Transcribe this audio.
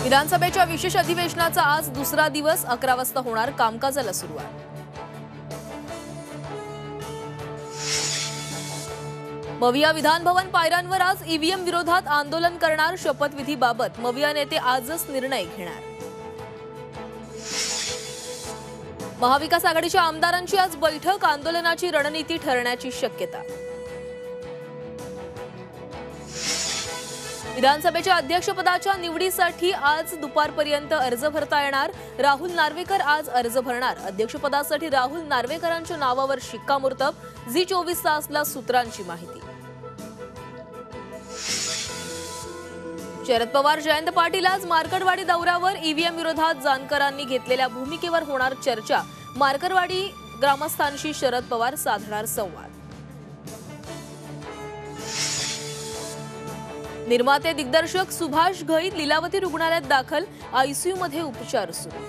विधानसभेच्या विशेष अधिवेशनाचा आज दुसरा दिवस 11 वाजता होणार कामकाजाला सुरुवात। मविया विधान भवन पायऱ्यांवर आज ईव्हीएम विरोधात आंदोलन करणार, शपथविधीबाबत मविया नेते आजच निर्णय घेणार। महाविकास आघाडीच्या आमदारांची आज बैठक, आंदोलनाची रणनीती ठरण्याची शक्यता। विधानसभेच्या अध्यक्षपदाच्या निवडीसाठी आज दुपारपर्यंत अर्ज भरता येणार, राहुल नार्वेकर आज अर्ज भरणार। अध्यक्षपदासाठी राहुल नार्वेकरांच्या नावावर शिक्कामोर्तब, झी24 तासला सूत्रांची माहिती। शरद पवार जयंत पाटील आज मार्कडवाडी दौऱ्यावर, ईव्हीएम विरोधात जानकरांनी घेतलेल्या भूमिकेवर होणार चर्चा, मार्कडवाडी ग्रामस्थांशी शरद पवार साधणार संवाद। निर्माते दिग्दर्शक सुभाष घई लीलावती रुग्णालयात दाखल, आयसीयू मध्ये उपचार सुरू।